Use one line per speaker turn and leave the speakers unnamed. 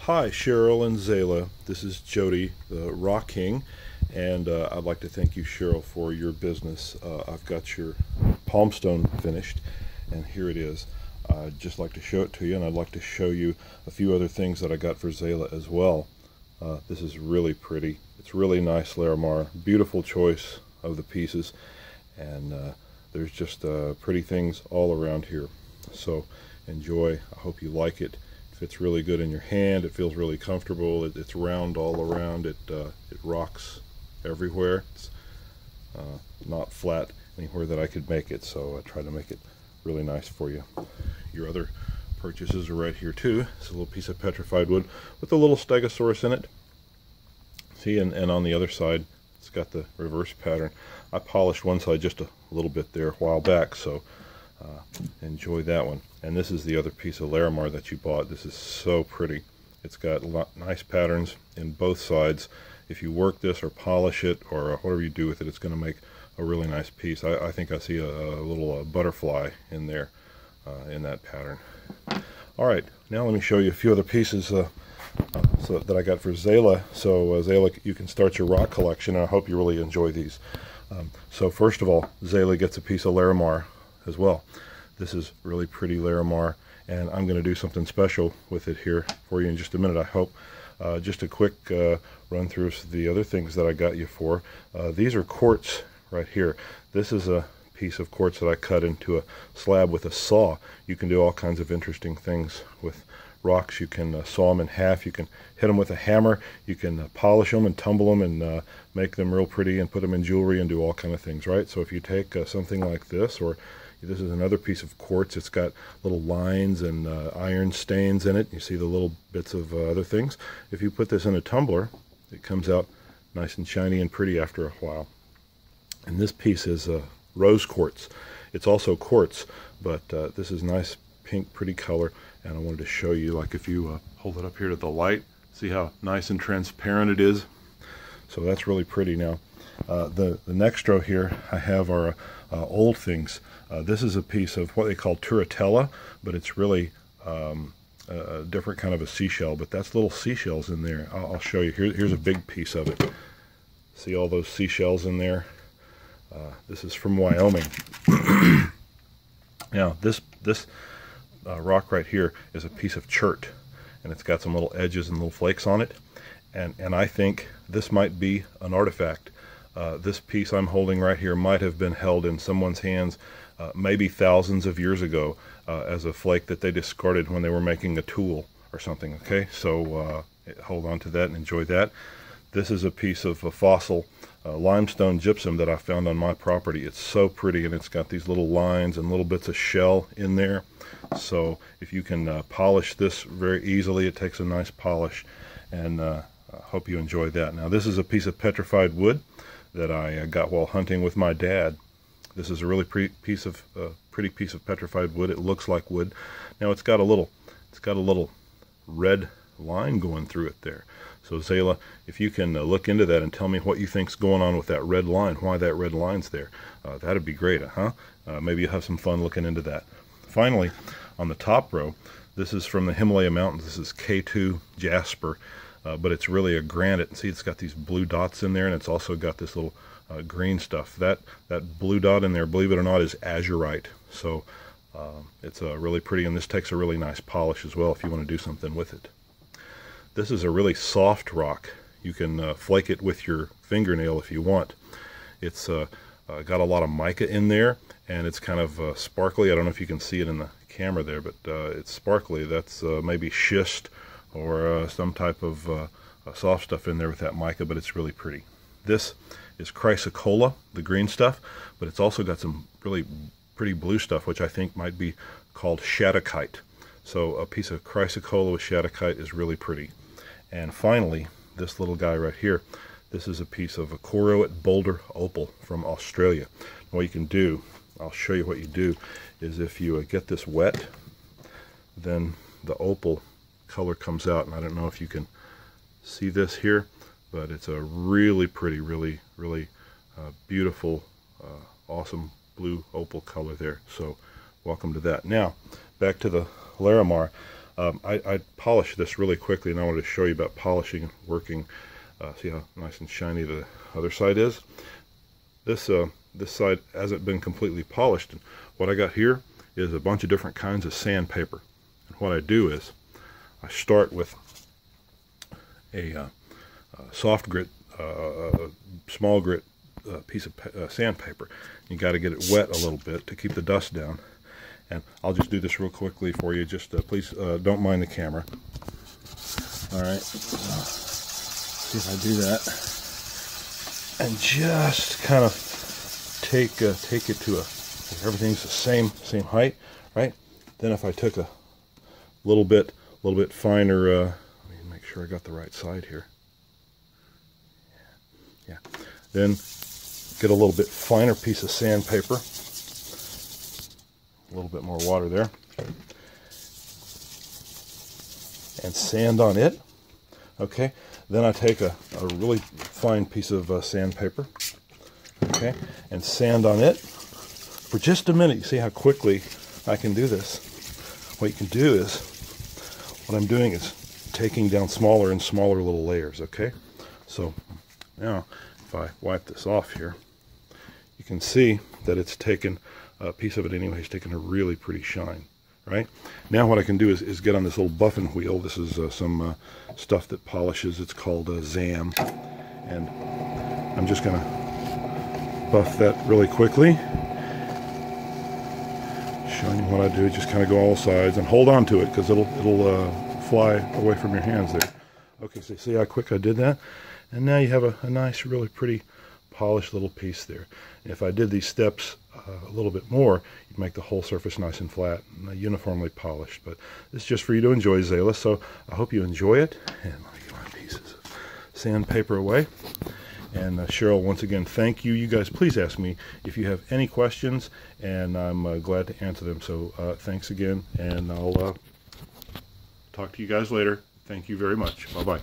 Hi, Cheryl and Zayla. This is Jody, the Rock King, and I'd like to thank you, Cheryl, for your business. I've got your palmstone finished, and here it is. I'd just like to show it to you, and I'd like to show you a few other things that I got for Zayla as well. This is really pretty. It's really nice Larimar. Beautiful choice of the pieces, and there's just pretty things all around here. So enjoy. I hope you like it. Fits really good in your hand. It feels really comfortable. It's round all around. It rocks everywhere. It's not flat anywhere that I could make it, so I try to make it really nice for you. Your other purchases are right here too. It's a little piece of petrified wood with a little stegosaurus in it. See, and on the other side it's got the reverse pattern. I polished one side just a little bit there a while back, so enjoy that one. And this is the other piece of Larimar that you bought. This is so pretty. It's got nice patterns in both sides. If you work this or polish it or whatever you do with it, it's going to make a really nice piece. I think I see a little butterfly in there in that pattern. All right, now let me show you a few other pieces that I got for Zayla. So Zayla, you can start your rock collection, and I hope you really enjoy these. So first of all, Zayla gets a piece of Larimar as well. This is really pretty Larimar, and I'm going to do something special with it here for you in just a minute, I hope. Just a quick run through the other things that I got you for. These are quartz right here. This is a piece of quartz that I cut into a slab with a saw. You can do all kinds of interesting things with rocks. You can saw them in half. You can hit them with a hammer. You can polish them and tumble them and make them real pretty and put them in jewelry and do all kind of things, right? So if you take something like this, or this is another piece of quartz. It's got little lines and iron stains in it. You see the little bits of other things. If you put this in a tumbler, it comes out nice and shiny and pretty after a while. And this piece is rose quartz. It's also quartz, but this is nice pink, pretty color. And I wanted to show you, like if you hold it up here to the light, see how nice and transparent it is. So that's really pretty. Now, the next row here I have are old things. This is a piece of what they call turritella, but it's really a different kind of a seashell, but that's little seashells in there. I'll show you. Here's a big piece of it. See all those seashells in there? This is from Wyoming. Now, this rock right here is a piece of chert, and it's got some little edges and little flakes on it, and I think this might be an artifact. This piece I'm holding right here might have been held in someone's hands maybe thousands of years ago as a flake that they discarded when they were making a tool or something. Okay, so hold on to that and enjoy that. This is a piece of a fossil limestone gypsum that I found on my property. It's so pretty, and it's got these little lines and little bits of shell in there. So if you can polish this very easily, it takes a nice polish, and I hope you enjoy that. Now, this is a piece of petrified wood that I got while hunting with my dad. This is a really pretty piece of petrified wood. It looks like wood. Now it's got a little red line going through it there. So Zayla, if you can look into that and tell me what you think's going on with that red line, why that red line's there, that'd be great, huh? Maybe you'll have some fun looking into that. Finally, on the top row, this is from the Himalaya Mountains. This is K2 jasper, but it's really a granite. See, it's got these blue dots in there, and it's also got this little green stuff. That blue dot in there, believe it or not, is azurite. So it's really pretty, and this takes a really nice polish as well if you want to do something with it. This is a really soft rock. You can flake it with your fingernail if you want. It's got a lot of mica in there, and it's kind of sparkly. I don't know if you can see it in the camera there, but it's sparkly. That's maybe schist or some type of soft stuff in there with that mica, but it's really pretty. This is chrysocolla, the green stuff, but it's also got some really pretty blue stuff, which I think might be called shadokite. So a piece of chrysocolla with shadokite is really pretty. And finally, this little guy right here, this is a piece of a choroid boulder opal from Australia. What you can do, I'll show you what you do, is if you get this wet, then the opal color comes out, and I don't know if you can see this here, but it's a really pretty, really beautiful, awesome blue opal color there. So welcome to that. Now back to the Larimar. I polished this really quickly, and I wanted to show you about polishing and working. See how nice and shiny the other side is? This side hasn't been completely polished. And what I got here is a bunch of different kinds of sandpaper. And what I do is I start with a soft grit, small grit piece of sandpaper. You got to get it wet a little bit to keep the dust down. And I'll just do this real quickly for you. Just please don't mind the camera. All right. See if I do that. And just kind of take it to everything's the same height, right? Then if I took a little bit finer, let me make sure I got the right side here. Yeah. Then get a little bit finer piece of sandpaper. A little bit more water there. And sand on it. Okay. Then I take a really fine piece of sandpaper. Okay. And sand on it for just a minute. You see how quickly I can do this. What you can do is, what I'm doing is taking down smaller and smaller little layers. Okay. So now if I wipe this off here, you can see that it's taken a piece of it anyway. It's taken a really pretty shine, right? Now what I can do is get on this little buffing wheel. This is some stuff that polishes. It's called ZAM, and I'm just gonna buff that really quickly. Showing you what I do, just kind of go all sides and hold on to it because it'll fly away from your hands there. Okay, so see how quick I did that? And now you have a nice, really pretty polished little piece there. And if I did these steps a little bit more, you'd make the whole surface nice and flat and uniformly polished. But it's just for you to enjoy, Zayla, so I hope you enjoy it. And let me get my pieces of sandpaper away. And Cheryl, once again, thank you. You guys, please ask me if you have any questions, and I'm glad to answer them. So thanks again, and I'll talk to you guys later. Thank you very much. Bye-bye.